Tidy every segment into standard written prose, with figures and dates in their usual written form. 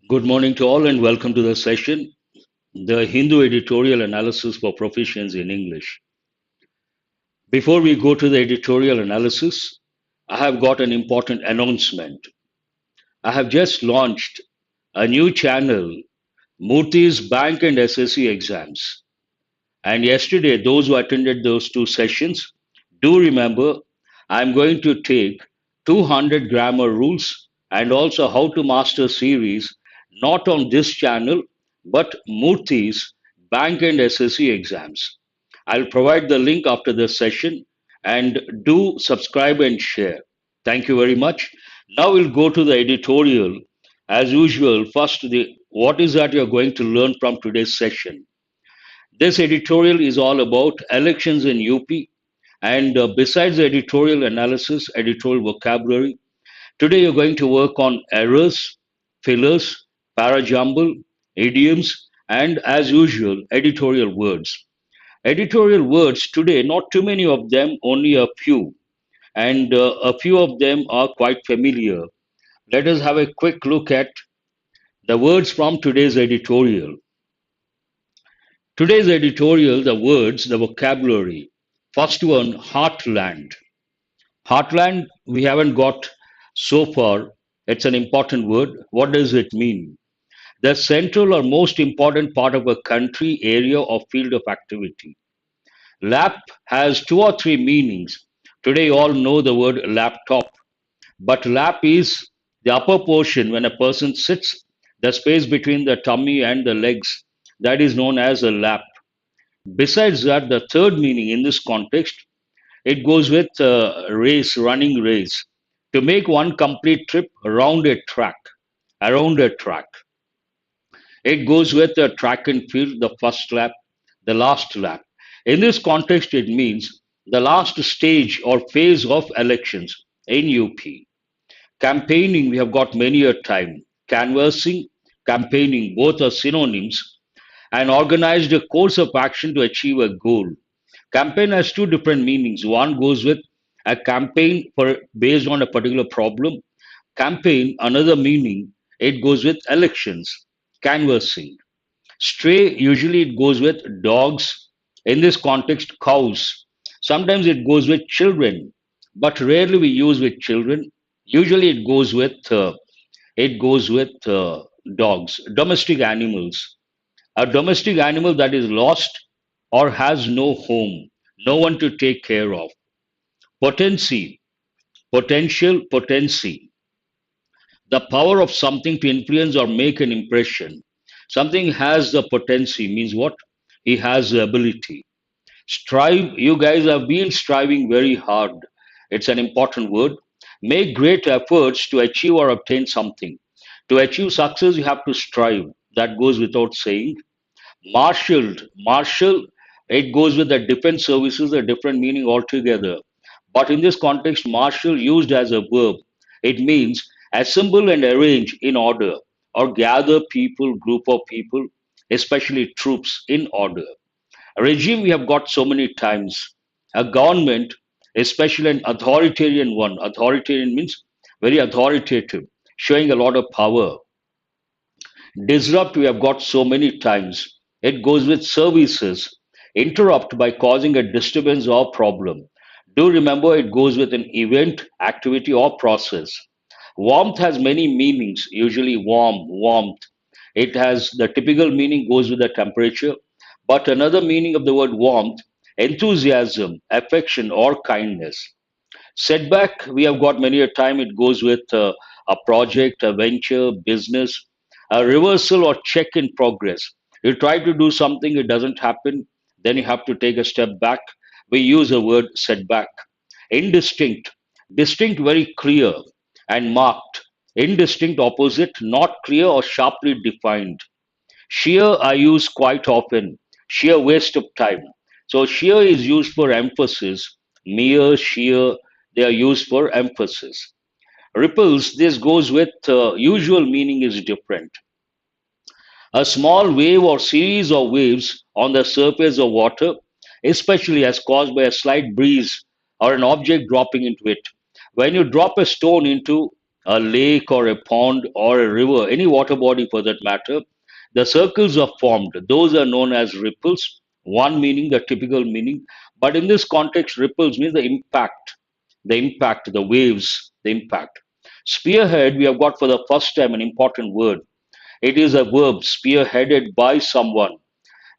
Good morning to all and welcome to the session, the Hindu Editorial Analysis for Proficiency in English. Before we go to the editorial analysis, I have got an important announcement. I have just launched a new channel, Murthy's Bank and SSC exams. And yesterday, those who attended those two sessions, do remember I'm going to take 200 grammar rules and also how to master series, not on this channel, but Murthy's Bank and SSC exams. I'll provide the link after this session and do subscribe and share. Thank you very much. Now we'll go to the editorial. As usual, first, what is that you're going to learn from today's session? This editorial is all about elections in UP. And besides the editorial analysis, editorial vocabulary, today you're going to work on errors, fillers, parajumble, idioms, and as usual, editorial words. Editorial words today, not too many of them, only a few. And a few of them are quite familiar. Let us have a quick look at the words from today's editorial. Today's editorial, the words, the vocabulary. First one, heartland. Heartland, we haven't got so far. It's an important word. What does it mean? The central or most important part of a country, area, or field of activity. Lap has two or three meanings. Today, you all know the word laptop, but lap is the upper portion when a person sits, the space between the tummy and the legs. That is known as a lap. Besides that, the third meaning in this context, it goes with race, running race, to make one complete trip around a track, around a track. It goes with the track and field, the first lap, the last lap. In this context, it means the last stage or phase of elections in UP. Campaigning, we have got many a time. Canvassing, campaigning, both are synonyms, and organized a course of action to achieve a goal. Campaign has two different meanings. One goes with a campaign for based on a particular problem. Campaign, another meaning, it goes with elections, canvassing. Stray, usually it goes with dogs. In this context, cows. Sometimes it goes with children, but rarely we use with children. Usually it goes with dogs, domestic animals. A domestic animal that is lost or has no home, no one to take care of. Potency, potential, potency. The power of something to influence or make an impression. Something has the potency means what? He has the ability. Strive, you guys have been striving very hard. It's an important word. Make great efforts to achieve or obtain something. To achieve success, you have to strive. That goes without saying. Marshaled, marshal, it goes with the defense services, a different meaning altogether. But in this context, marshal used as a verb, it means assemble and arrange in order or gather people, group of people, especially troops in order. Regime we have got so many times. A government, especially an authoritarian one. Authoritarian means very authoritative, showing a lot of power. Disrupt we have got so many times. It goes with services. Interrupt by causing a disturbance or problem. Do remember it goes with an event, activity, or process. Warmth has many meanings, usually warm, warmth. It has the typical meaning goes with the temperature, but another meaning of the word warmth, enthusiasm, affection, or kindness. Setback, we have got many a time it goes with a project, a venture, business, a reversal or check in progress. You try to do something, it doesn't happen, then you have to take a step back. We use the word setback. Indistinct, distinct, very clear and marked. Indistinct, opposite, not clear or sharply defined. Sheer, I use quite often. Sheer waste of time. So, sheer is used for emphasis. Mere, sheer, they are used for emphasis. Ripples, this goes with usual meaning is different. A small wave or series of waves on the surface of water, especially as caused by a slight breeze or an object dropping into it. When you drop a stone into a lake or a pond or a river, any water body for that matter, the circles are formed. Those are known as ripples, one meaning, the typical meaning. But in this context, ripples means the impact, the waves, the impact. Spearhead, we have got for the first time an important word. It is a verb spearheaded by someone,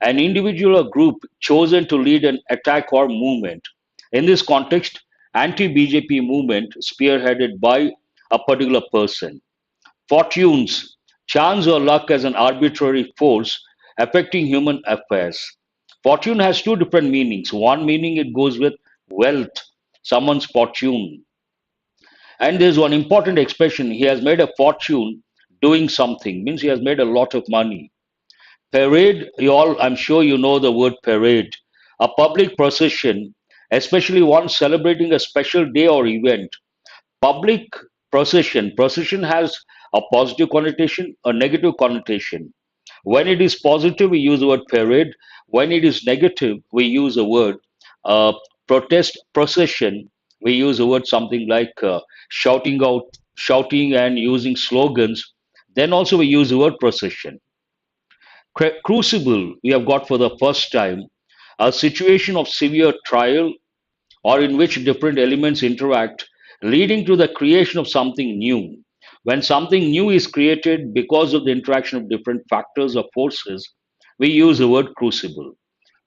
an individual or group chosen to lead an attack or movement. In this context, anti BJP movement spearheaded by a particular person. Fortunes, chance or luck as an arbitrary force affecting human affairs. Fortune has two different meanings. One meaning it goes with wealth, someone's fortune. And there's one important expression, he has made a fortune doing something, means he has made a lot of money. Parade, you all, I'm sure you know the word parade. A public procession, especially one celebrating a special day or event. Public procession has a positive connotation, a negative connotation. When it is positive, we use the word parade. When it is negative, we use the word uh, protest procession. We use the word something like shouting out, shouting and using slogans. Then also we use the word procession. Crucible, we have got for the first time a situation of severe trial or in which different elements interact, leading to the creation of something new. When something new is created because of the interaction of different factors or forces, we use the word crucible.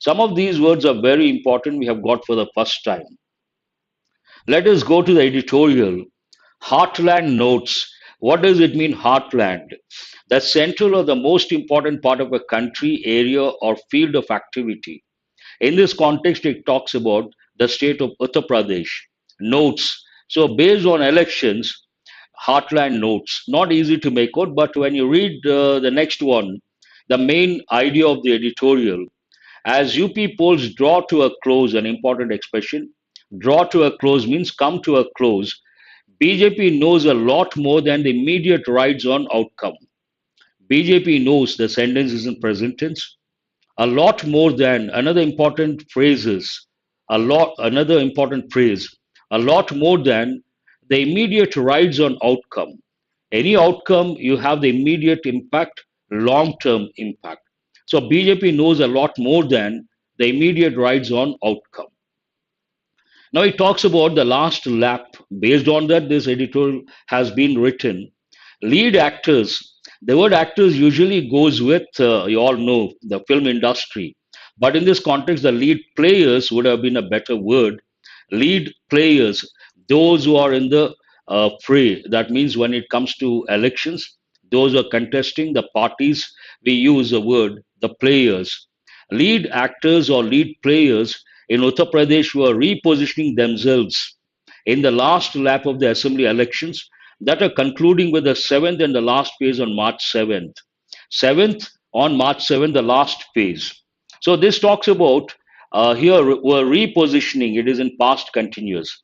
Some of these words are very important, we have got for the first time. Let us go to the editorial. Heartland notes. What does it mean, heartland? The central or the most important part of a country, area, or field of activity. In this context, it talks about the state of Uttar Pradesh. Notes. So, based on elections, heartland notes. Not easy to make out, but when you read the next one, the main idea of the editorial, as UP polls draw to a close, an important expression. Draw to a close means come to a close. BJP knows a lot more than the immediate rides on outcome. BJP knows, the sentence is in present tense, a lot more than, another important phrase is another important phrase, a lot more than the immediate rides on outcome. Any outcome, you have the immediate impact, long term impact. So BJP knows a lot more than the immediate rides on outcome. Now it talks about the last lap. Based on that, this editorial has been written. Lead actors. The word actors usually goes with, you all know, the film industry. But in this context, the lead players would have been a better word. Lead players, those who are in the fray. That means when it comes to elections, those who are contesting the parties, we use the word the players. Lead actors or lead players in Uttar Pradesh were repositioning themselves in the last lap of the assembly elections that are concluding with the seventh and the last phase on March 7th. 7th on March 7th, the last phase. So this talks about here we're repositioning, it is in past continuous.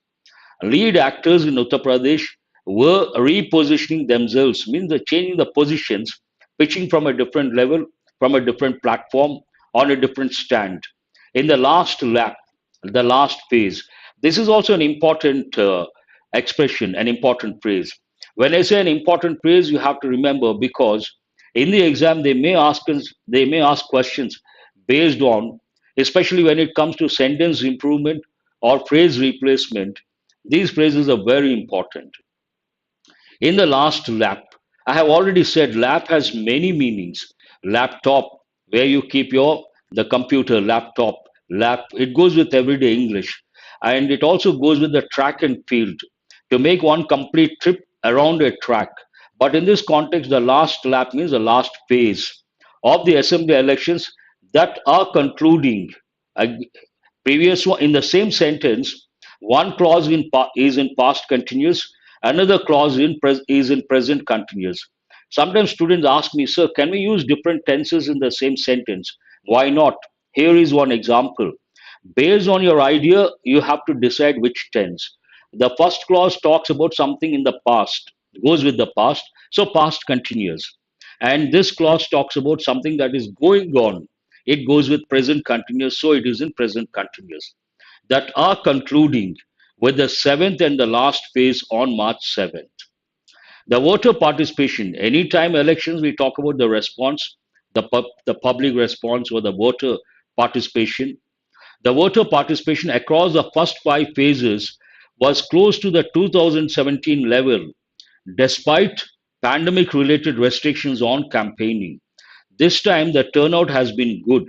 Lead actors in Uttar Pradesh were repositioning themselves, means they're changing the positions, pitching from a different level, from a different platform, on a different stand. In the last lap, the last phase. This is also an important expression, an important phrase. When I say an important phrase, you have to remember because in the exam they may ask questions based on, especially when it comes to sentence improvement or phrase replacement. These phrases are very important. In the last lap, I have already said lap has many meanings. Laptop, where you keep your the computer, laptop, lap. It goes with everyday English, and it also goes with the track and field to make one complete trip around a track. But in this context, the last lap means the last phase of the assembly elections that are concluding. Uh, Previous one in the same sentence, one clause is in past continuous, another clause is in present continuous. Sometimes students ask me, sir, can we use different tenses in the same sentence? Why not? Here is one example. Based on your idea, you have to decide which tense. The first clause talks about something in the past, goes with the past, so past continuous. And this clause talks about something that is going on. It goes with present continuous, so it is in present continuous. That are concluding with the seventh and the last phase on March 7th. The voter participation, anytime elections, we talk about the response, the public response or the voter participation. The voter participation across the first five phases was close to the 2017 level, despite pandemic related restrictions on campaigning. This time, the turnout has been good.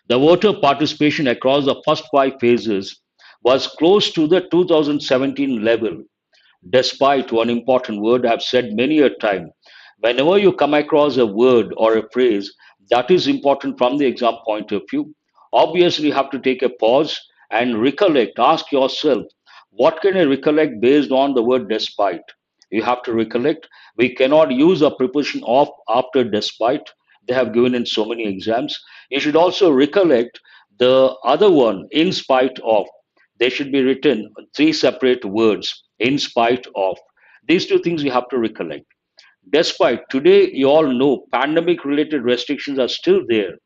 The voter participation across the first five phases was close to the 2017 level, despite one important word I've said many a time. Whenever you come across a word or a phrase that is important from the exam point of view, obviously you have to take a pause and recollect. Ask yourself, what can I recollect based on the word despite? You have to recollect. We cannot use a preposition of after despite. They have given in so many exams. You should also recollect the other one, in spite of. They should be written three separate words, in spite of. These two things you have to recollect. Despite today, you all know pandemic related restrictions are still there.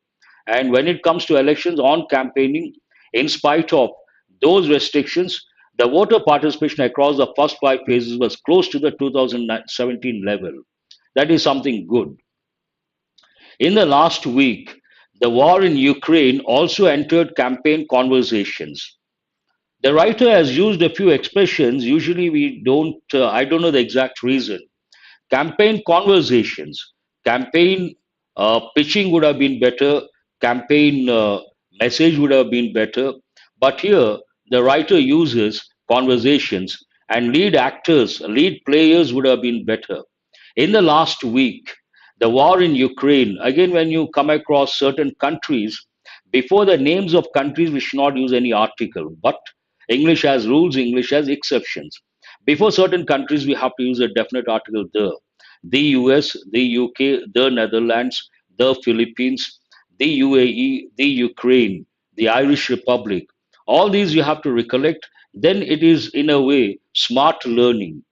And when it comes to elections on campaigning, in spite of those restrictions, the voter participation across the first five phases was close to the 2017 level. That is something good. In the last week, the war in Ukraine also entered campaign conversations. The writer has used a few expressions. Usually, I don't know the exact reason. Campaign conversations, campaign pitching would have been better, campaign message would have been better. But here, the writer uses conversations, and lead actors, lead players would have been better. In the last week, the war in Ukraine, again, when you come across certain countries, before the names of countries, we should not use any article. But English has rules, English has exceptions. Before certain countries, we have to use a definite article the US, the UK, the Netherlands, the Philippines, the UAE, the Ukraine, the Irish Republic. All these you have to recollect. Then it is, in a way, smart learning.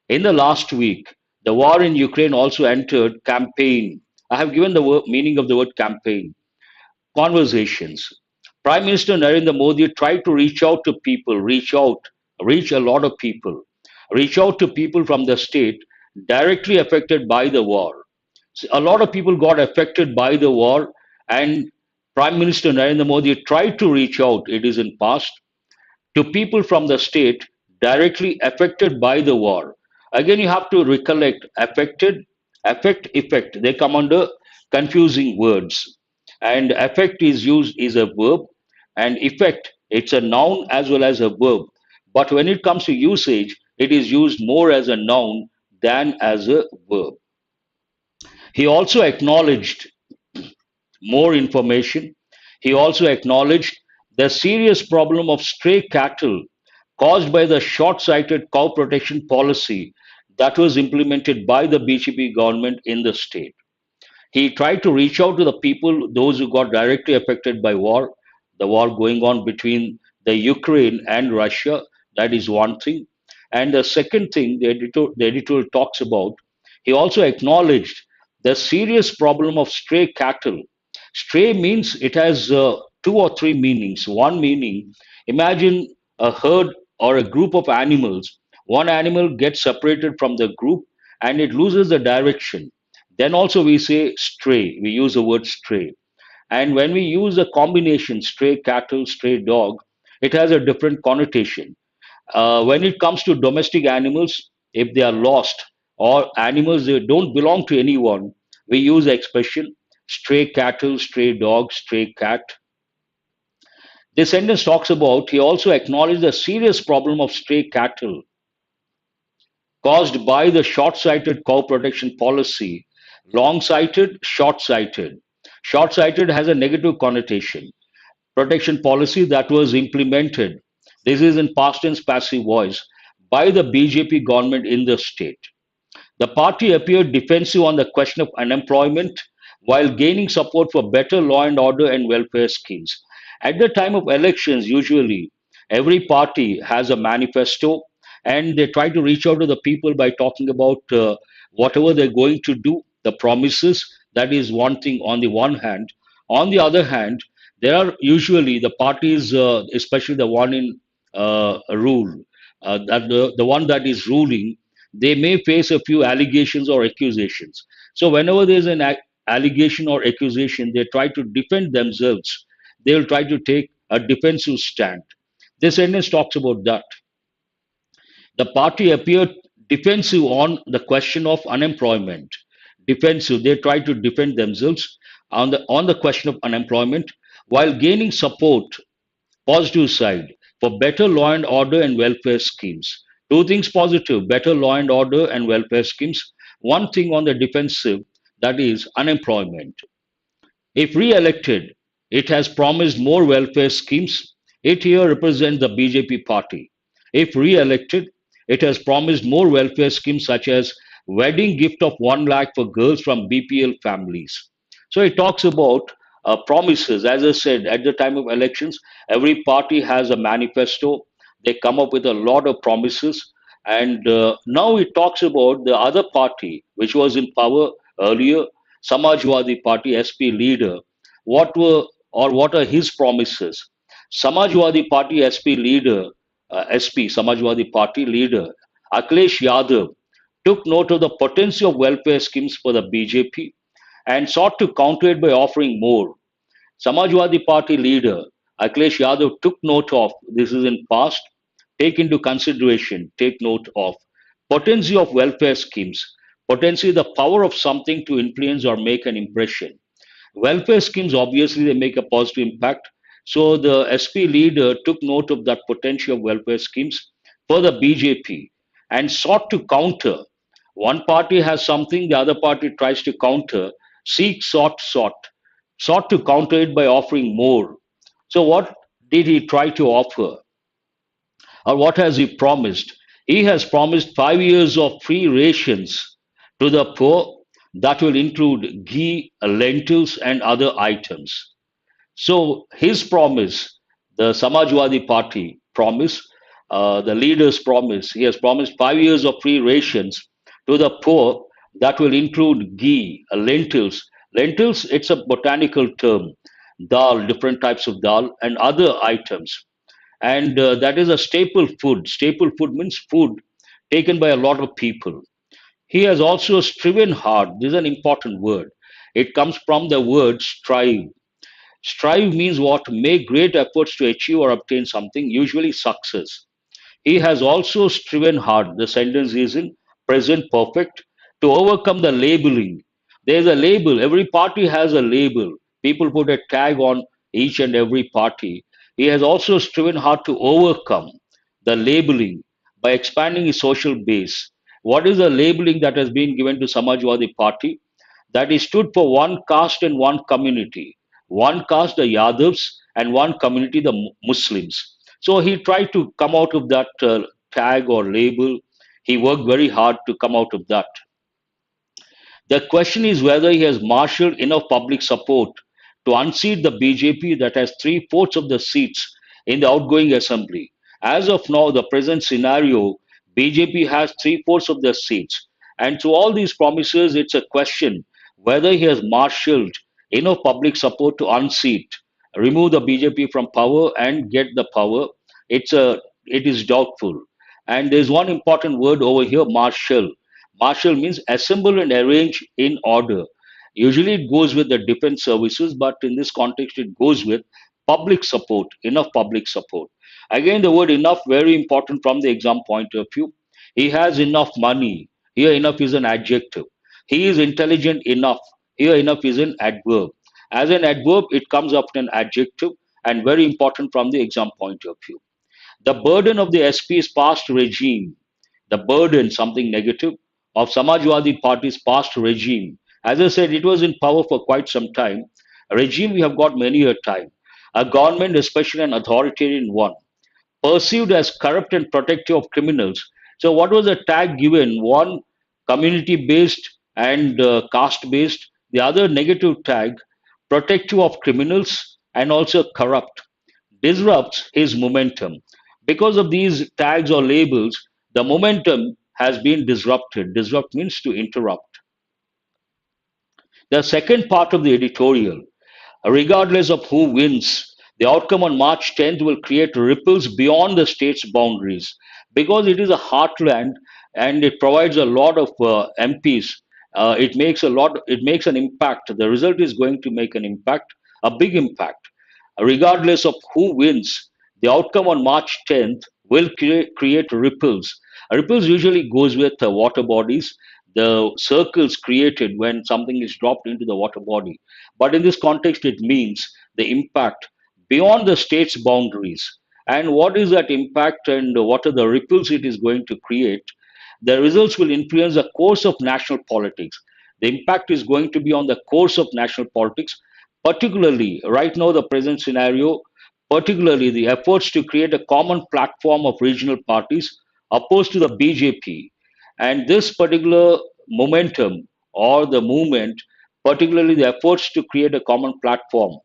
In the last week, the war in Ukraine also entered campaign. I have given the meaning of the word campaign. Conversations. Prime Minister Narendra Modi tried to reach out to people, reach a lot of people, reach out to people from the state directly affected by the war. So a lot of people got affected by the war, and Prime Minister Narendra Modi tried to reach out, it is in past, to people from the state directly affected by the war. Again, you have to recollect affected, affect, effect. They come under confusing words. And affect is used is a verb, and effect it's a noun as well as a verb. But when it comes to usage, it is used more as a noun than as a verb. He also acknowledged more information. He also acknowledged the serious problem of stray cattle caused by the short sighted cow protection policy that was implemented by the BJP government in the state. He tried to reach out to the people, those who got directly affected by war, the war going on between the Ukraine and Russia. That is one thing. And the second thing the editorial talks about, he also acknowledged the serious problem of stray cattle. Stray means it has two or three meanings. One meaning, imagine a herd or a group of animals. One animal gets separated from the group and it loses the direction. Then also we say stray. We use the word stray. And when we use a combination, stray cattle, stray dog, it has a different connotation. When it comes to domestic animals, if they are lost or animals that don't belong to anyone, we use the expression stray cattle, stray dog, stray cat. This sentence talks about, he also acknowledged the serious problem of stray cattle caused by the short sighted cow protection policy. Long sighted, short sighted. Short sighted has a negative connotation. Protection policy that was implemented. This is in past tense passive voice by the BJP government in the state. The party appeared defensive on the question of unemployment while gaining support for better law and order and welfare schemes. At the time of elections, usually every party has a manifesto and they try to reach out to the people by talking about whatever they're going to do, the promises. That is one thing on the one hand. On the other hand, there are usually the parties, especially the one in rule, the one that is ruling, they may face a few allegations or accusations. So whenever there's an allegation or accusation, they try to defend themselves. They'll try to take a defensive stand. This sentence talks about that. The party appeared defensive on the question of unemployment. Defensive, they try to defend themselves on the question of unemployment while gaining support, positive side, for better law and order and welfare schemes. Two things positive, better law and order and welfare schemes. One thing on the defensive, that is unemployment. If re-elected, it has promised more welfare schemes. It here represents the BJP party. If re-elected, it has promised more welfare schemes such as wedding gift of 1 lakh for girls from BPL families. So it talks about promises. As I said, at the time of elections, every party has a manifesto. They come up with a lot of promises. And now it talks about the other party, which was in power earlier, Samajwadi Party SP leader, what are his promises? Samajwadi Party SP leader, Samajwadi Party leader, Akhilesh Yadav took note of the potential of welfare schemes for the BJP and sought to counter it by offering more. Samajwadi Party leader Akhilesh Yadav took note of this is in past. Take into consideration, take note of potency of welfare schemes. Potency, the power of something to influence or make an impression. Welfare schemes obviously they make a positive impact. So the SP leader took note of that potential of welfare schemes for the BJP and sought to counter. One party has something, the other party tries to counter. Seek, sought to counter it by offering more. So what did he try to offer? Or what has he promised? He has promised 5 years of free rations to the poor that will include ghee, lentils, and other items. So his promise, the Samajwadi Party promise, the leader's promise, he has promised 5 years of free rations to the poor that will include ghee, lentils. Lentils, it's a botanical term, dal, different types of dal, and other items. And that is a staple food. Staple food means food taken by a lot of people. He has also striven hard. This is an important word. It comes from the word strive. Strive means what? Make great efforts to achieve or obtain something, usually success. He has also striven hard. The sentence is in present perfect to overcome the labeling. There's a label. Every party has a label. People put a tag on each and every party. He has also striven hard to overcome the labeling by expanding his social base. What is the labeling that has been given to Samajwadi Party? That is stood for one caste and one community. One caste, the Yadavs, and one community, the Muslims. So he tried to come out of that tag or label. He worked very hard to come out of that. The question is whether he has marshaled enough public support to unseat the BJP that has three-fourths of the seats in the outgoing assembly. As of now, the present scenario, BJP has three-fourths of the seats. And to all these promises, it's a question whether he has marshaled enough public support to unseat, remove the BJP from power and get the power. It is doubtful. And there's one important word over here, marshal. Marshal means assemble and arrange in order. Usually it goes with the defense services, but in this context, it goes with public support, enough public support. Again, the word enough, very important from the exam point of view. He has enough money. Here, enough is an adjective. He is intelligent enough. Here, enough is an adverb. As an adverb, it comes after an adjective and very important from the exam point of view. The burden of the SP's past regime, the burden, something negative, of Samajwadi Party's past regime. As I said, it was in power for quite some time. A regime we have got many a time. A government, especially an authoritarian one, perceived as corrupt and protective of criminals. So, what was the tag given? One, community based and caste based. The other negative tag, protective of criminals and also corrupt, disrupts his momentum. Because of these tags or labels, the momentum has been disrupted. Disrupt means to interrupt. The second part of the editorial, regardless of who wins, the outcome on March 10th will create ripples beyond the state's boundaries. Because it is a heartland, and it provides a lot of MPs. It makes a lot. It makes an impact. The result is going to make an impact, a big impact, regardless of who wins. The outcome on March 10th will create ripples. Ripples usually goes with water bodies, the circles created when something is dropped into the water body. But in this context, it means the impact beyond the state's boundaries. And what is that impact and what are the ripples it is going to create? The results will influence the course of national politics. The impact is going to be on the course of national politics, particularly right now, the present scenario, particularly the efforts to create a common platform of regional parties opposed to the BJP. And this particular momentum or the movement, particularly the efforts to create a common platform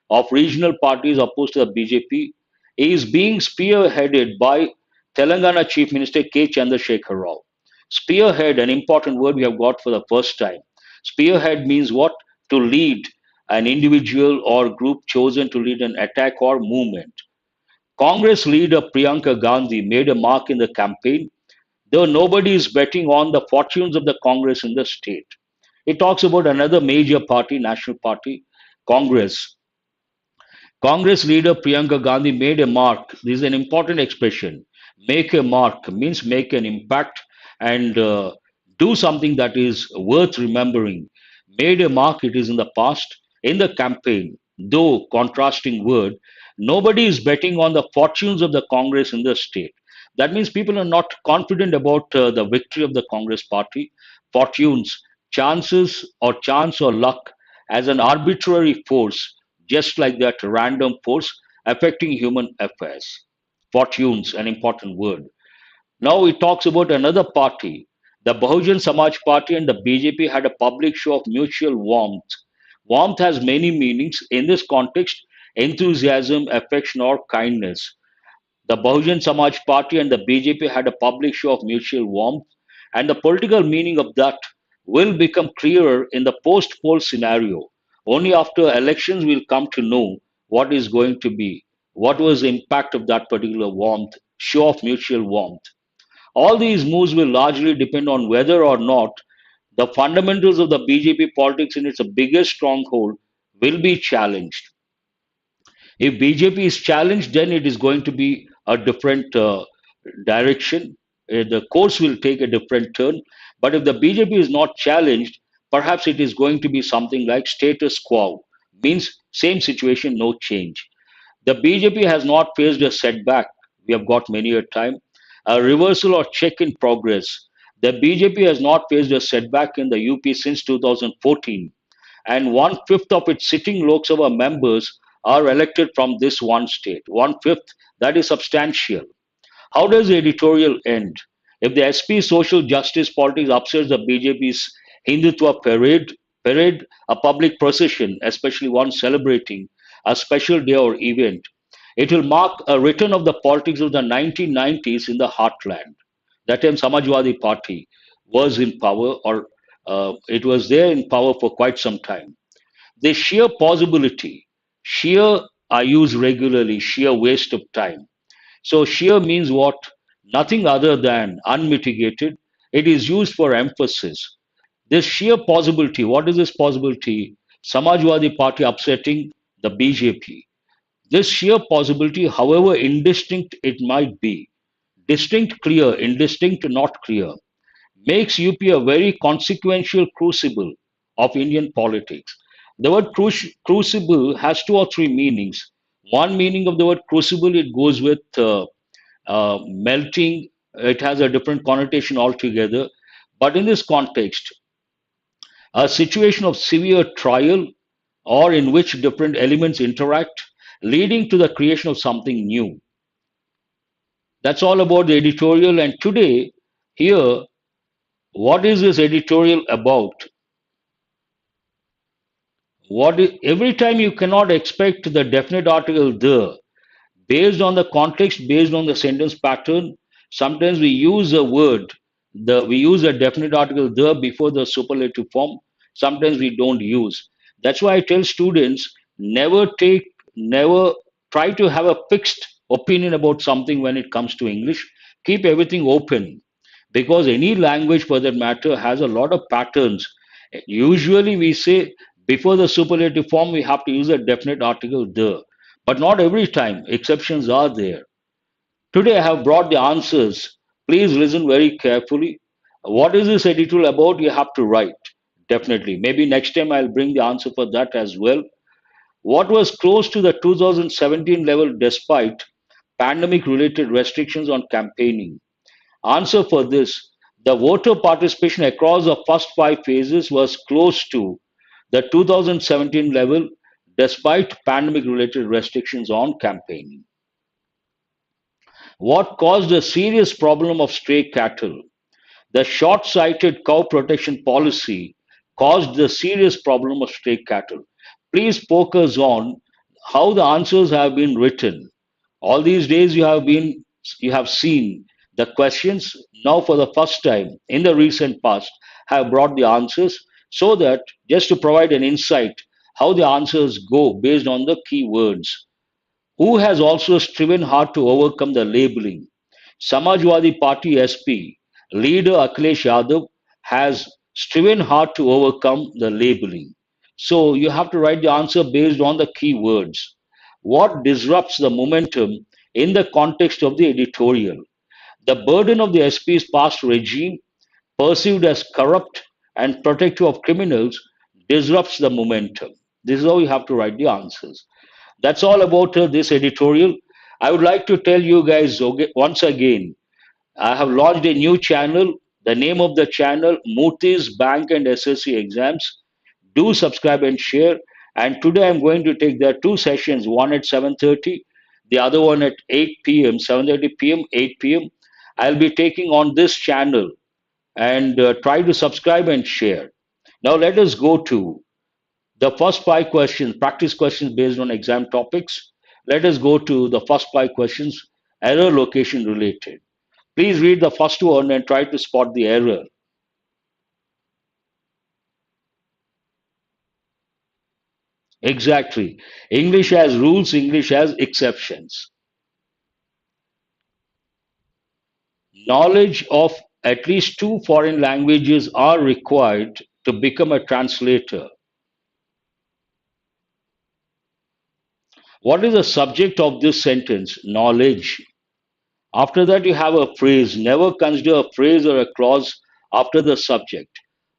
of regional parties opposed to the BJP, is being spearheaded by Telangana Chief Minister K. Chandrasekhar Rao. Spearhead, an important word we have got for the first time. Spearhead means what? To lead an individual or group chosen to lead an attack or movement. Congress leader Priyanka Gandhi made a mark in the campaign, though nobody is betting on the fortunes of the Congress in the state. It talks about another major party, national party, Congress. Congress leader Priyanka Gandhi made a mark. This is an important expression. Make a mark means make an impact and do something that is worth remembering. Made a mark, it is in the past. In the campaign, though contrasting word, nobody is betting on the fortunes of the Congress in the state. That means people are not confident about the victory of the Congress party. Fortunes, chances or chance or luck as an arbitrary force, just like that random force affecting human affairs. Fortunes, an important word. Now it talks about another party. The Bahujan Samaj Party and the BJP had a public show of mutual warmth. Warmth has many meanings. In this context, enthusiasm, affection, or kindness. The Bahujan Samaj Party and the BJP had a public show of mutual warmth, and the political meaning of that will become clearer in the post poll scenario. Only after elections we'll come to know what is going to be, what was the impact of that particular warmth, show of mutual warmth. All these moves will largely depend on whether or not the fundamentals of the BJP politics in its biggest stronghold will be challenged. If BJP is challenged, then it is going to be a different direction. The course will take a different turn. But if the BJP is not challenged, perhaps it is going to be something like status quo, means same situation, no change. The BJP has not faced a setback. We have got many a time. A reversal or check in progress. The BJP has not faced a setback in the UP since 2014, and one fifth of its sitting Lok Sabha members are elected from this one state. One fifth, that is substantial. How does the editorial end? If the SP social justice politics upsets the BJP's Hindutva parade, a public procession, especially one celebrating a special day or event, it will mark a return of the politics of the 1990s in the heartland. That time, Samajwadi Party was in power, or it was there in power for quite some time. The sheer possibility, sheer I use regularly, sheer waste of time. So sheer means what? Nothing other than unmitigated. It is used for emphasis. This sheer possibility, what is this possibility? Samajwadi Party upsetting the BJP. This sheer possibility, however indistinct it might be, distinct clear, indistinct not clear, makes UP a very consequential crucible of Indian politics. The word crucible has two or three meanings. One meaning of the word crucible, it goes with melting, it has a different connotation altogether. But in this context, a situation of severe trial or in which different elements interact, leading to the creation of something new. That's all about the editorial. And today, here, what is this editorial about? Every time you cannot expect the definite article the, based on the context, based on the sentence pattern. Sometimes we use a word, we use a definite article the before the superlative form. Sometimes we don't use. That's why I tell students, never try to have a fixed opinion about something when it comes to English. Keep everything open. because any language for that matter has a lot of patterns. Usually we say before the superlative form we have to use a definite article the, but not every time. Exceptions are there. Today I have brought the answers. Please listen very carefully. What is this editorial about? You have to write. Definitely. Maybe next time I'll bring the answer for that as well. What was close to the 2017 level despite pandemic related restrictions on campaigning? Answer for this: the voter participation across the first five phases was close to the 2017 level despite pandemic related restrictions on campaigning. What caused a serious problem of stray cattle? The short sighted cow protection policy caused the serious problem of stray cattle. Please focus on how the answers have been written. All these days you have seen the questions. Now for the first time in the recent past have brought the answers, so that just to provide an insight how the answers go based on the keywords. Who has also striven hard to overcome the labeling? Samajwadi Party SP leader Akhilesh Yadav has striven hard to overcome the labeling. So you have to write the answer based on the keywords. What disrupts the momentum in the context of the editorial? The burden of the SP's past regime, perceived as corrupt and protective of criminals, disrupts the momentum. This is how you have to write the answers. That's all about this editorial. I would like to tell you guys once again, I have launched a new channel. The name of the channel, Murthy's Bank and SSC Exams. Do subscribe and share. And today I'm going to take there two sessions, one at 7:30, the other one at 8 p.m., 7:30 p.m., 8 p.m. I'll be taking on this channel, and try to subscribe and share. Now let us go to the first five questions, practice questions based on exam topics. Let us go to the first five questions, error location related. Please read the first one and try to spot the error. Exactly. English has rules, English has exceptions. Knowledge of at least two foreign languages are required to become a translator. What is the subject of this sentence? Knowledge. After that, you have a phrase. Never consider a phrase or a clause after the subject.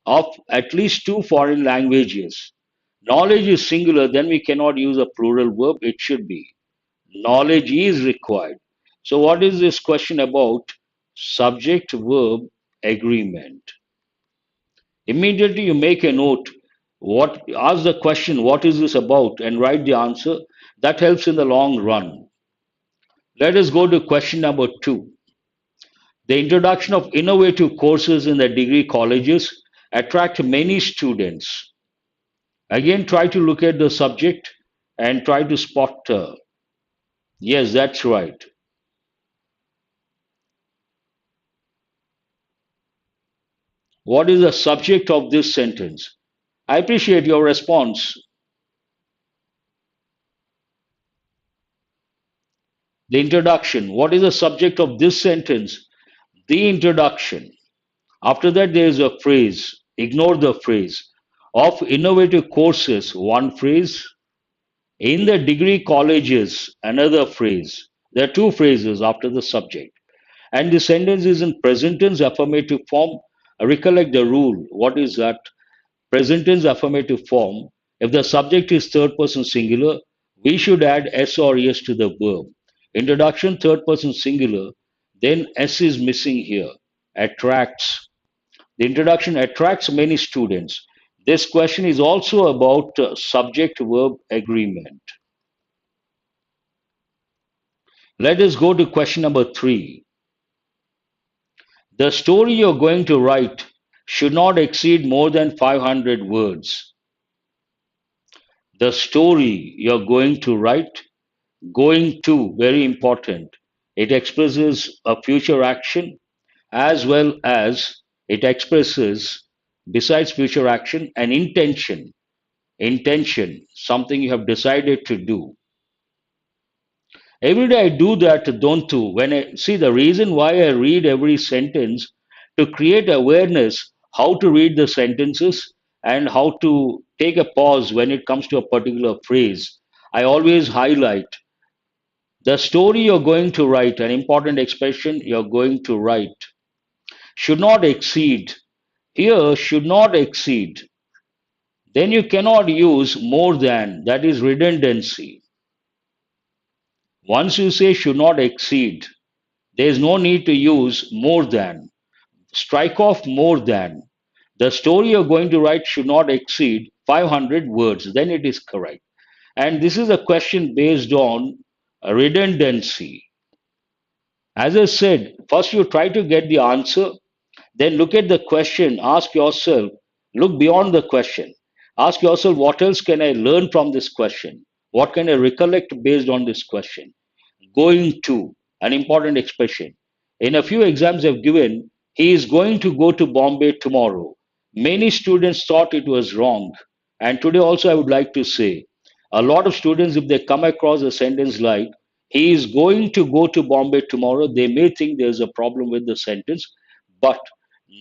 Of at least two foreign languages. Knowledge is singular, then we cannot use a plural verb. It should be. Knowledge is required. So, what is this question about? Subject verb agreement. Immediately you make a note. What ask the question, what is this about? And write the answer. That helps in the long run. Let us go to question number 2. The introduction of innovative courses in the degree colleges attract many students. Again, try to look at the subject and try to spot. Yes, that's right. What is the subject of this sentence? I appreciate your response. The introduction. What is the subject of this sentence? The introduction. After that, there is a phrase. Ignore the phrase. Of innovative courses, one phrase. In the degree colleges, another phrase. There are two phrases after the subject. And the sentence is in present tense affirmative form. Recollect the rule. What is that? Present tense affirmative form. If the subject is third person singular, we should add S or es to the verb. Introduction, third person singular, then S is missing here. Attracts. The introduction attracts many students. This question is also about subject verb agreement. Let us go to question number 3. The story you're going to write should not exceed more than 500 words. The story you're going to write, going to, very important. It expresses a future action as well as it expresses, besides future action, an intention. Intention, something you have decided to do. Every day I do that, don't you? When I see the reason why I read every sentence to create awareness how to read the sentences and how to take a pause when it comes to a particular phrase. I always highlight the story you're going to write, an important expression you're going to write, should not exceed. Here, should not exceed. Then you cannot use more than, that is redundancy. Once you say should not exceed, there is no need to use more than. Strike off more than. The story you're going to write should not exceed 500 words, then it is correct. And this is a question based on redundancy. As I said, first you try to get the answer, then look at the question, ask yourself, look beyond the question. Ask yourself, what else can I learn from this question? What can I recollect based on this question? Going to, an important expression. In a few exams I've given, he is going to go to Bombay tomorrow. Many students thought it was wrong. And today also I would like to say, a lot of students, if they come across a sentence like, he is going to go to Bombay tomorrow, they may think there's a problem with the sentence, but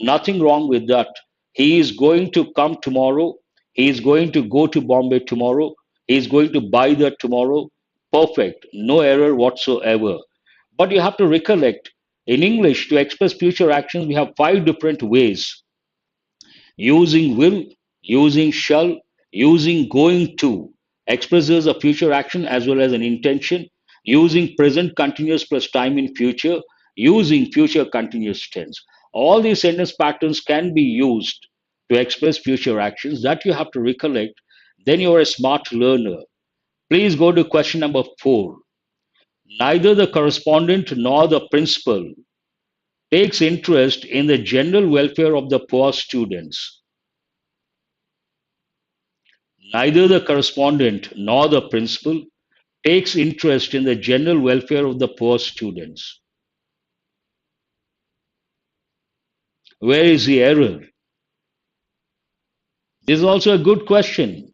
nothing wrong with that. He is going to come tomorrow. He is going to go to Bombay tomorrow. He is going to buy that tomorrow. Perfect. No error whatsoever. But you have to recollect in English to express future actions, we have five different ways: using will, using shall, using going to expresses a future action as well as an intention, using present continuous plus time in future, using future continuous tense. All these sentence patterns can be used to express future actions that you have to recollect. Then you are a smart learner. Please go to question number 4. Neither the correspondent nor the principal takes interest in the general welfare of the poor students. Neither the correspondent nor the principal takes interest in the general welfare of the poor students. Where is the error? This is also a good question.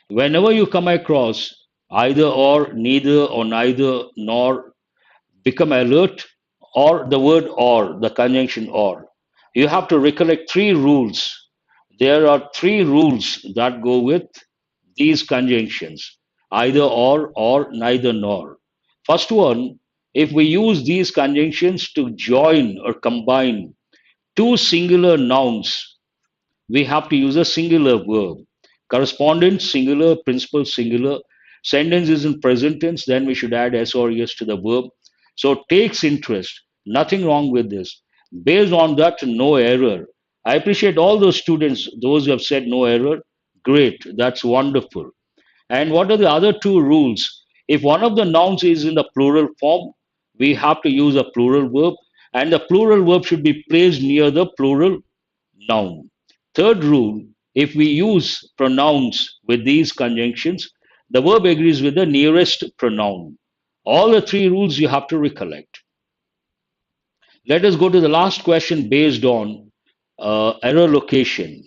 Whenever you come across either or, neither or neither, nor, become alert, or the word or, the conjunction or, you have to recollect three rules. There are three rules that go with these conjunctions: either or, neither nor. First one, if we use these conjunctions to join or combine two singular nouns, we have to use a singular verb. Correspondent singular, principal singular. Sentence is in present tense, then we should add s or es to the verb. So takes interest. Nothing wrong with this. Based on that, no error. I appreciate all those students, those who have said no error. Great, that's wonderful. And what are the other two rules? If one of the nouns is in the plural form, we have to use a plural verb, and the plural verb should be placed near the plural noun. Third rule, if we use pronouns with these conjunctions, the verb agrees with the nearest pronoun. All the three rules you have to recollect. Let us go to the last question based on error location.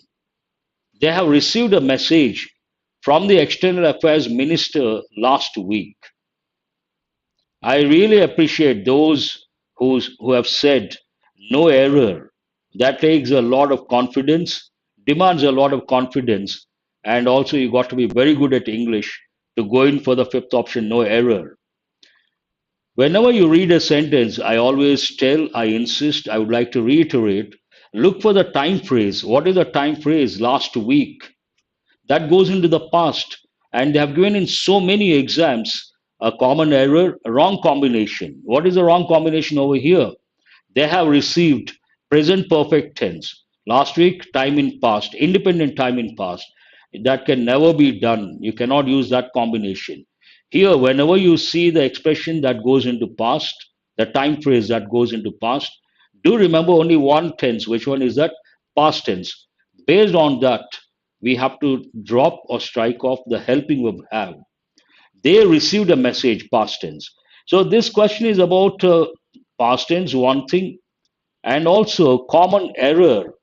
They have received a message from the External Affairs Minister last week. I really appreciate those who have said no error. That takes a lot of confidence, demands a lot of confidence, and also you got to be very good at English to go in for the fifth option, no error. Whenever you read a sentence, I always tell, I insist, I would like to reiterate, look for the time phrase. What is the time phrase? Last week. That goes into the past. And they have given in so many exams a common error, a wrong combination. What is the wrong combination over here? They have received present perfect tense. Last week, time in past, independent time in past. That can never be done. You cannot use that combination. Here, whenever you see the expression that goes into past, the time phrase that goes into past, do remember only one tense. Which one is that? Past tense. Based on that, we have to drop or strike off the helping verb have. They received a message, past tense. So this question is about past tense, one thing, and also common error.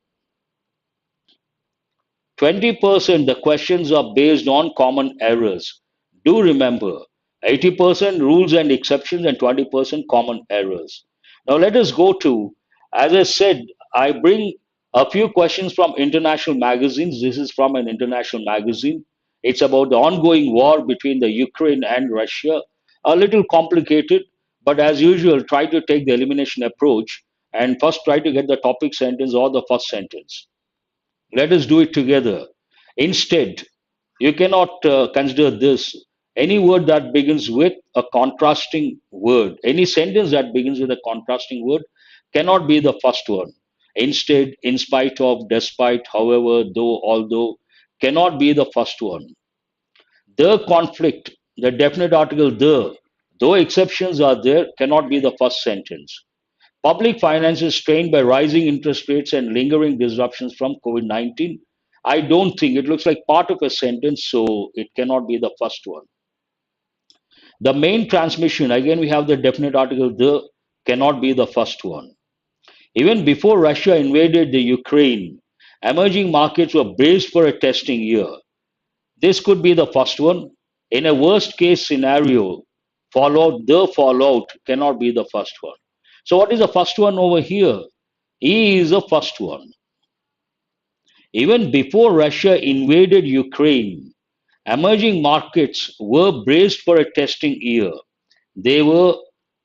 20% the questions are based on common errors. Do remember, 80% rules and exceptions and 20% common errors. Now let us go to, as I said, I bring a few questions from international magazines. This is from an international magazine. It's about the ongoing war between the Ukraine and Russia. A little complicated, but as usual, try to take the elimination approach and first try to get the topic sentence or the first sentence. Let us do it together. Instead, you cannot consider this. Any word that begins with a contrasting word, any sentence that begins with a contrasting word cannot be the first one. Instead, in spite of, despite, however, though, although, cannot be the first one. The conflict, the definite article the, though exceptions are there, cannot be the first sentence. Public finances strained by rising interest rates and lingering disruptions from COVID 19. I don't think it looks like part of a sentence, so it cannot be the first one. The main transmission, again, we have the definite article the, cannot be the first one. Even before Russia invaded the Ukraine, emerging markets were braced for a testing year. This could be the first one. In a worst case scenario, the fallout cannot be the first one. So, what is the first one over here? E is the first one. Even before Russia invaded Ukraine, emerging markets were braced for a testing year. They were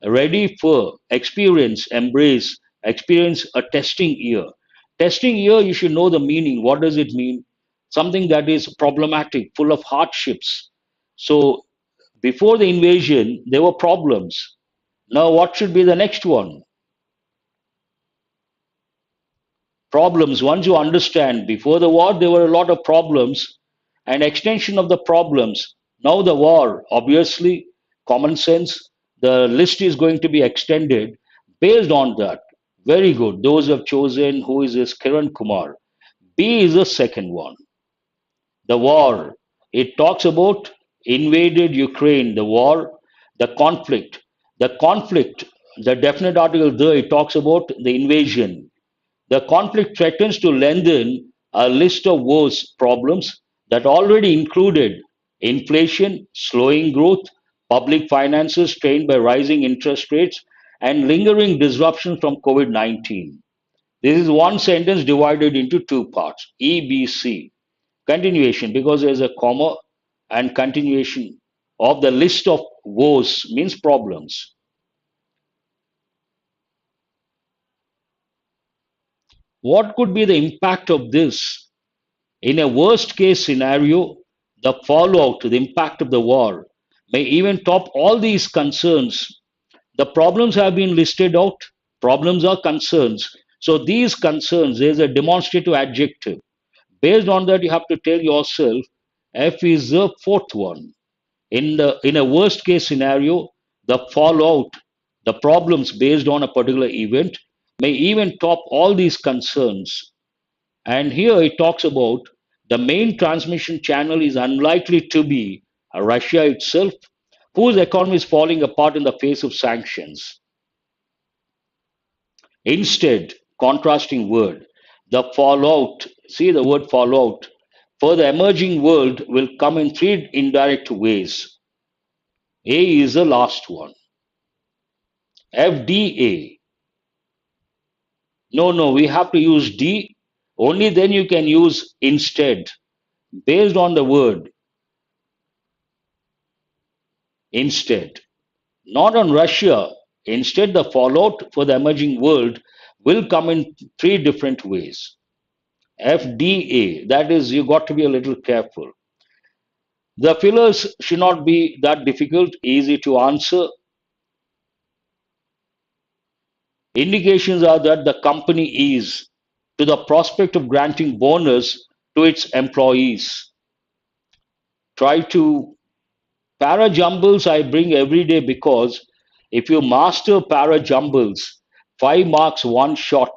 ready for experience a testing year. Testing year, you should know the meaning. What does it mean? Something that is problematic, full of hardships. So before the invasion, there were problems. Now, what should be the next one? Problems. Once you understand, before the war, there were a lot of problems and extension of the problems. Now, the war, obviously, common sense, the list is going to be extended based on that. Very good. Those who have chosen who is this Kiran Kumar. B is the second one. The war. It talks about invaded Ukraine, the war, the conflict. The conflict, the definite article there, it talks about the invasion. The conflict threatens to lengthen a list of woes problems that already included inflation, slowing growth, public finances strained by rising interest rates, and lingering disruptions from COVID 19. This is one sentence divided into two parts EBC. Continuation, because there is a comma, and continuation of the list of woes means problems. What could be the impact of this? In a worst case scenario, the fallout, the impact of the war, may even top all these concerns. The problems have been listed out. Problems are concerns. So these concerns, there's a demonstrative adjective. Based on that, you have to tell yourself F is the fourth one. In a worst case scenario, the fallout, the problems based on a particular event may even top all these concerns. And here it talks about the main transmission channel is unlikely to be Russia itself, whose economy is falling apart in the face of sanctions. Instead, contrasting word, the fallout, see the word fallout, for the emerging world will come in three indirect ways. A is the last one. FDA. No, we have to use D. Only then you can use instead, based on the word instead. Not on Russia. Instead, the fallout for the emerging world will come in three different ways. FDA, that is, you got to be a little careful. The fillers should not be that difficult, easy to answer. Indications are that the company is to the prospect of granting bonus to its employees. Try to para jumbles I bring every day because if you master para jumbles, 5 marks, one shot,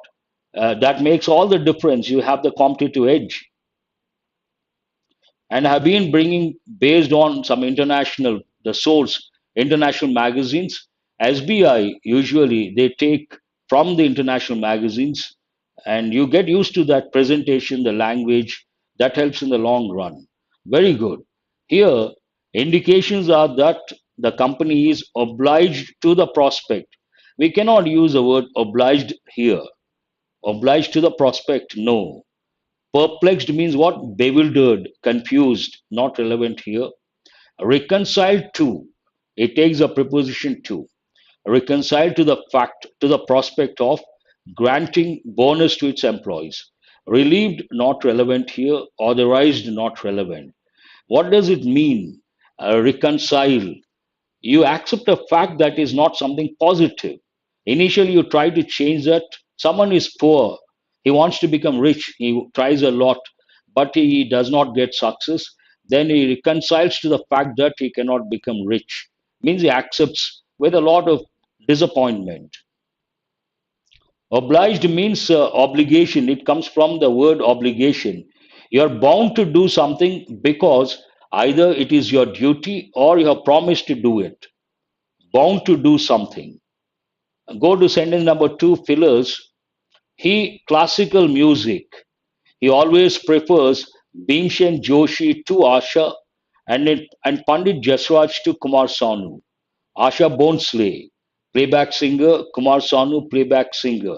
that makes all the difference. You have the competitive edge. And have been bringing based on some international, the source, international magazines. SBI usually they take from the international magazines, and you get used to that presentation, the language that helps in the long run. Very good. Here, indications are that the company is obliged to the prospect. We cannot use the word obliged here. Obliged to the prospect? No. Perplexed means what? Bewildered, confused, not relevant here. Reconciled to, it takes a preposition to. Reconciled to the fact, to the prospect of granting bonus to its employees. Relieved, not relevant here. Authorized, not relevant. What does it mean? Reconcile. You accept a fact that is not something positive. Initially, you try to change that. Someone is poor. He wants to become rich. He tries a lot, but he does not get success. Then he reconciles to the fact that he cannot become rich. Means he accepts with a lot of disappointment. Obliged means obligation. It comes from the word obligation. You're bound to do something because either it is your duty or you have promised to do it. Bound to do something. Go to sentence number two, fillers. He classical music. He always prefers Bhimsen Joshi to Asha and Pandit Jasraj to Kumar Sanu. Asha Bhonsle, playback singer, Kumar Sanu, playback singer.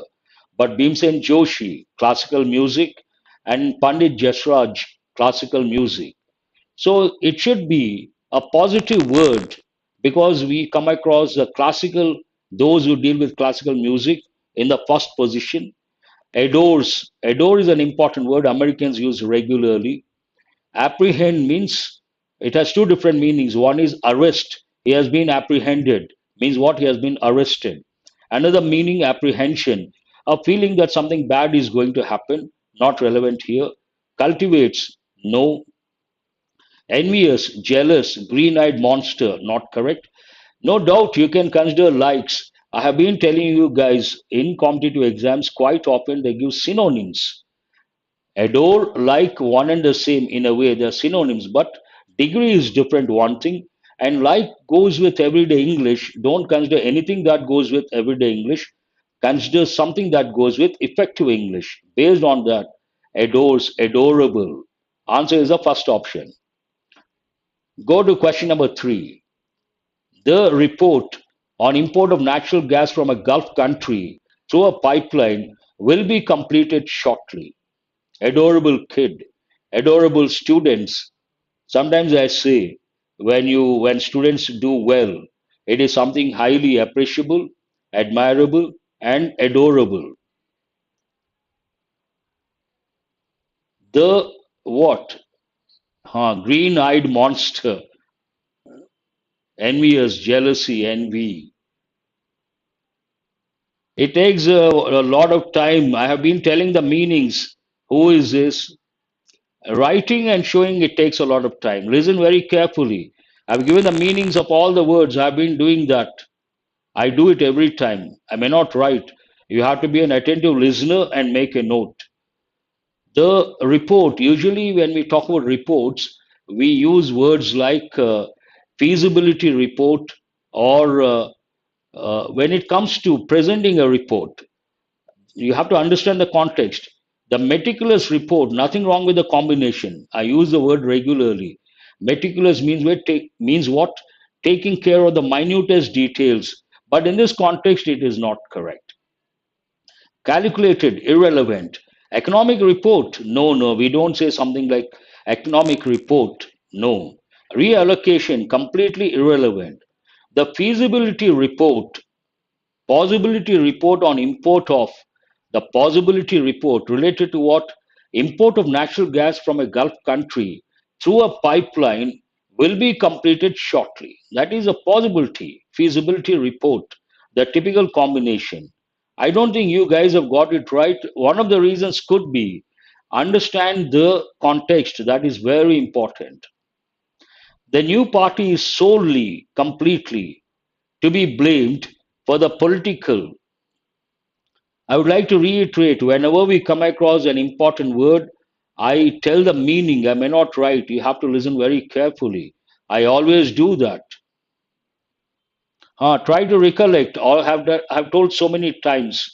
But Bhimsen Joshi, classical music, and Pandit Jasraj, classical music. So it should be a positive word because we come across the classical, those who deal with classical music in the first position. Adores. Adore is an important word Americans use regularly. Apprehend means it has two different meanings. One is arrest. He has been apprehended, means what? He has been arrested. Another meaning, apprehension, a feeling that something bad is going to happen, not relevant here. Cultivates, no. Envious, jealous, green eyed monster, not correct. No doubt you can consider likes. I have been telling you guys in competitive exams quite often they give synonyms. Adore, like, one and the same in a way, they're synonyms, but degree is different, one thing. And like goes with everyday English, don't consider anything that goes with everyday English. Consider something that goes with effective English. Based on that, adores, adorable. Answer is the first option. Go to question number three. The report on import of natural gas from a Gulf country through a pipeline will be completed shortly. Adorable kid, adorable students. Sometimes I say when students do well, it is something highly appreciable, admirable, and adorable. The what? Green-eyed monster, envious, jealousy, envy. It takes a lot of time. I have been telling the meanings. Who is this? Writing and showing it takes a lot of time. Listen very carefully. I've given the meanings of all the words. I've been doing that. I do it every time. I may not write. You have to be an attentive listener and make a note. The report, usually when we talk about reports, we use words like feasibility report or when it comes to presenting a report, you have to understand the context. The meticulous report, nothing wrong with the combination. I use the word regularly. Meticulous means means what? Taking care of the minutest details. But in this context, it is not correct. Calculated, irrelevant. Economic report, no, no, we don't say something like economic report, no. Reallocation, completely irrelevant. The feasibility report, possibility report on import of, the possibility report related to what? Import of natural gas from a Gulf country through a pipeline will be completed shortly. That is a possibility, feasibility report, the typical combination. I don't think you guys have got it right. One of the reasons could be understand the context, that is very important. The new party is solely, completely to be blamed for the political. I would like to reiterate whenever we come across an important word, I tell the meaning. I may not write. You have to listen very carefully. I always do that. Try to recollect. All have told so many times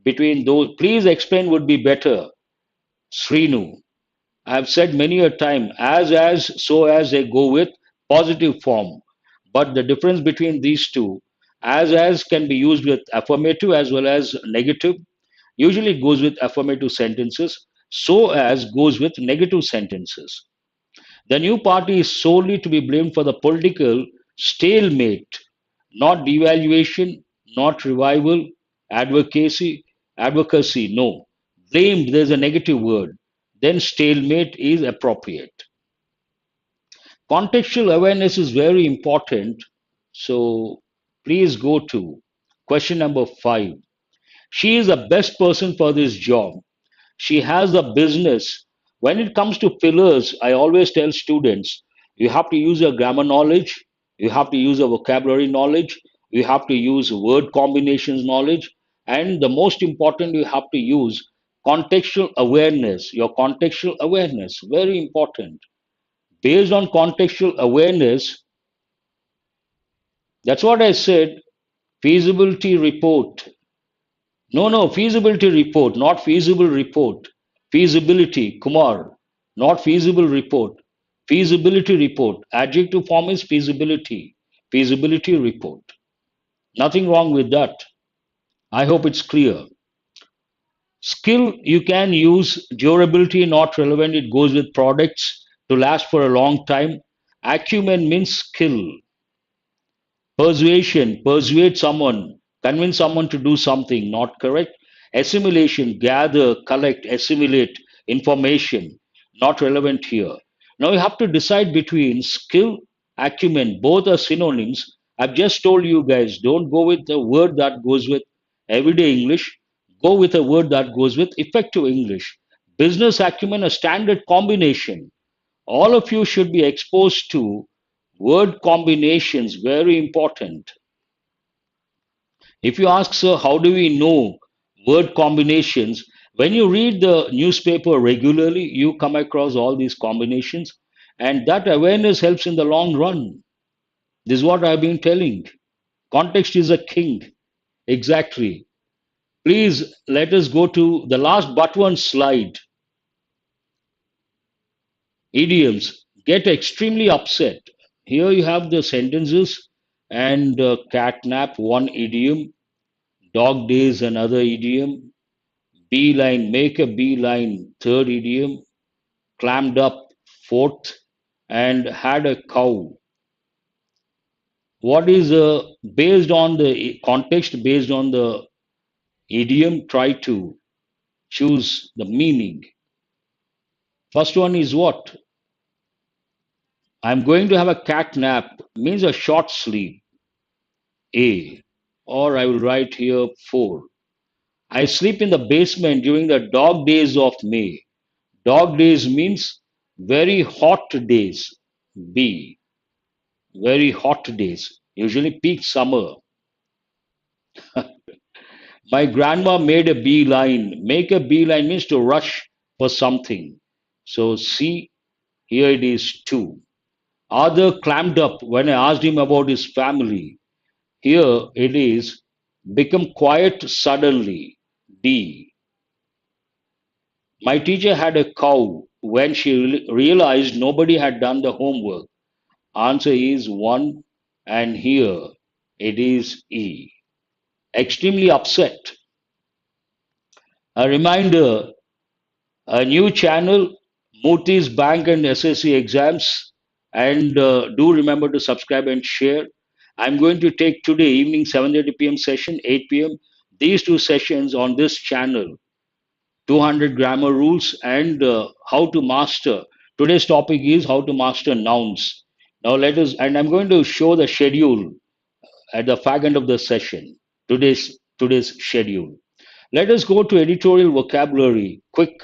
between those. Please explain would be better. Srinu. I have said many a time, as, so as they go with positive form. But the difference between these two, as can be used with affirmative as well as negative. Usually it goes with affirmative sentences, so as goes with negative sentences. The new party is solely to be blamed for the political stalemate, not devaluation, not revival, advocacy, advocacy, no. Blamed, there's a negative word. Then stalemate is appropriate. Contextual awareness is very important. So please go to question number 5. She is the best person for this job. She has a business. When it comes to pillars, I always tell students you have to use your grammar knowledge, you have to use your vocabulary knowledge, you have to use word combinations knowledge, and the most important, you have to use contextual awareness. Your contextual awareness, very important. Based on contextual awareness, that's what I said. Feasibility report. No, no, feasibility report, not feasible report. Feasibility, Kumar, not feasible report. Feasibility report. Adjective form is feasibility. Feasibility report. Nothing wrong with that. I hope it's clear. Skill you can use. Durability not relevant. It goes with products to last for a long time. Acumen means skill. Persuasion, persuade someone, convince someone to do something, not correct. Assimilation, gather, collect, assimilate information, not relevant here. Now you have to decide between skill, acumen, both are synonyms. I've just told you guys, don't go with the word that goes with everyday English, go with a word that goes with effective English. Business acumen, a standard combination. All of you should be exposed to word combinations, very important. If you ask, sir, how do we know word combinations? When you read the newspaper regularly, you come across all these combinations, and that awareness helps in the long run. This is what I've been telling. Context is a king. Exactly. Please let us go to the last but one slide. Idioms. Get extremely upset. Here you have the sentences and catnap, one idiom, dog days, another idiom, beeline, make a beeline, third idiom, clammed up, fourth, and had a cow. What is based on the context, based on the idiom, try to choose the meaning. First one is what? I'm going to have a cat nap means a short sleep. A. Or I will write here 4. I sleep in the basement during the dog days of May. Dog days means very hot days. B. Very hot days, usually peak summer. My grandma made a beeline. Make a beeline means to rush for something. So C, here it is 2. Arthur clammed up when I asked him about his family. Here it is become quiet suddenly. D. My teacher had a cow when she realized nobody had done the homework. Answer is 1, and here it is E. Extremely upset. A reminder, a new channel, Murthy's Bank and SSC exams, and do remember to subscribe and share. I'm going to take today evening 7:30 p.m. session, 8 p.m. These two sessions on this channel, 200 grammar rules and how to master. Today's topic is how to master nouns. Now let us, and I'm going to show the schedule at the fag end of the session. Today's schedule. Let us go to editorial vocabulary. Quick.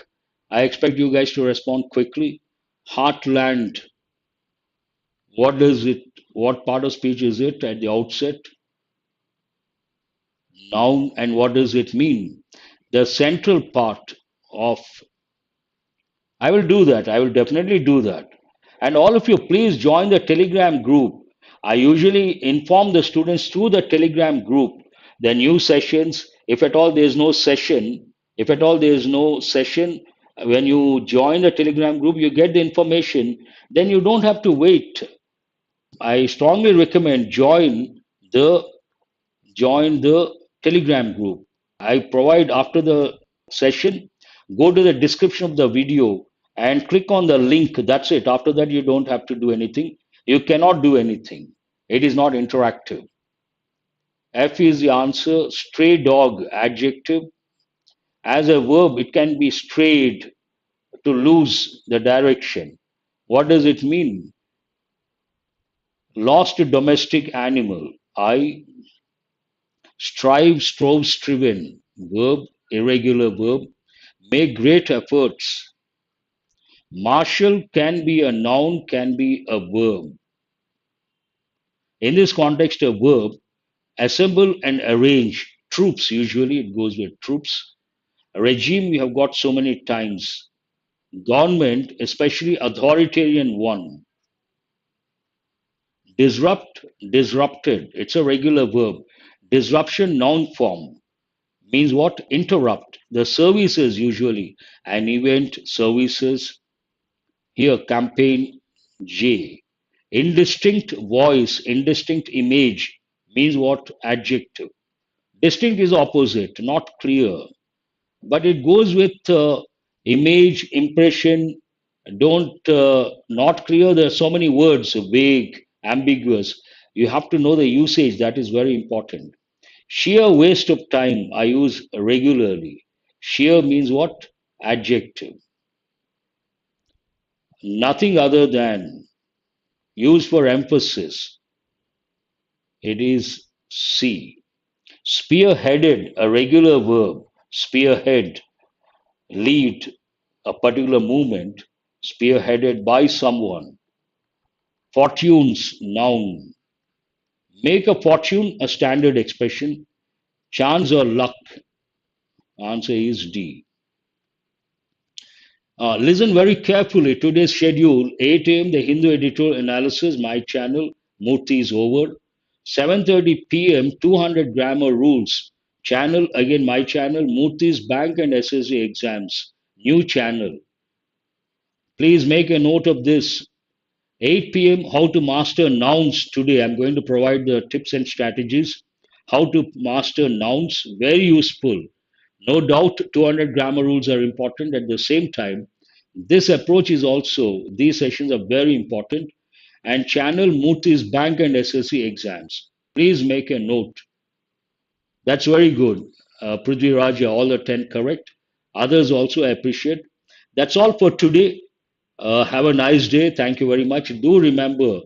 I expect you guys to respond quickly. Heartland. What does it? What part of speech is it at the outset? Noun, and what does it mean? The central part of. I will do that. I will definitely do that. And all of you, please join the Telegram group. I usually inform the students through the Telegram group the new sessions. If at all there is no session, if at all there is no session, when you join the Telegram group, you get the information. Then you don't have to wait. I strongly recommend the join the Telegram group. I provide after the session, go to the description of the video and click on the link. That's it. After that, you don't have to do anything. You cannot do anything. It is not interactive. F is the answer. Stray dog, adjective. As a verb, it can be strayed, to lose the direction. What does it mean? Lost domestic animal. I. Strive, strove, striven. Verb, irregular verb. Make great efforts. Marshal can be a noun, can be a verb. In this context, a verb, assemble and arrange. Troops, usually it goes with troops. Regime, we have got so many times. Government, especially authoritarian one. Disrupt, disrupted. It's a regular verb. Disruption, noun form. Means what? Interrupt. The services, usually an event, services. Here, campaign, J. Indistinct voice, indistinct image means what? Adjective. Distinct is opposite, not clear, but it goes with image, impression. Don't not clear. There are so many words, vague, ambiguous. You have to know the usage. That is very important. Sheer waste of time, I use regularly. Sheer means what? Adjective. Nothing other than, used for emphasis. It is C. Spearheaded, a regular verb. Spearhead, lead a particular movement, spearheaded by someone. Fortunes, noun. Make a fortune, a standard expression. Chance or luck. Answer is D. Listen very carefully. Today's schedule, 8 a.m. the Hindu Editorial Analysis, my channel, Murthy is over. 7:30 p.m. 200 grammar rules. Channel, again my channel, Murthy's Bank and SSC exams. New channel. Please make a note of this. 8 p.m. how to master nouns today. I'm going to provide the tips and strategies. How to master nouns. Very useful. No doubt 200 grammar rules are important. At the same time, this approach is also, these sessions are very important. And channel Murthy's Bank and SSC exams. Please make a note. That's very good. Prithvi Raja, all the 10 correct. Others also I appreciate. That's all for today. Have a nice day. Thank you very much. Do remember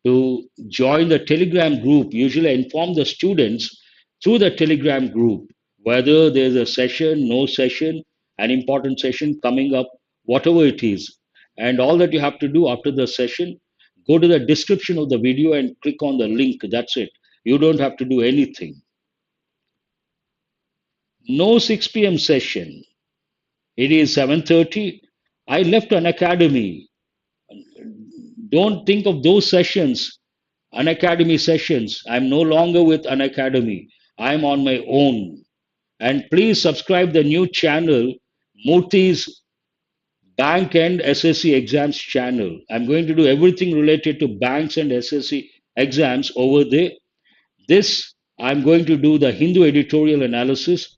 to join the Telegram group. Usually I inform the students through the Telegram group whether there's a session, no session, an important session coming up, whatever it is. And all that you have to do after the session, go to the description of the video and click on the link. That's it. You don't have to do anything. No 6 p.m. session. It is 7:30. I left an academy. Don't think of those sessions, unacademy sessions. I'm no longer with an academy. I'm on my own. And please subscribe the new channel, Murthy's Bank and SSC exams channel. I'm going to do everything related to banks and SSC exams over there. This, I'm going to do the Hindu editorial analysis.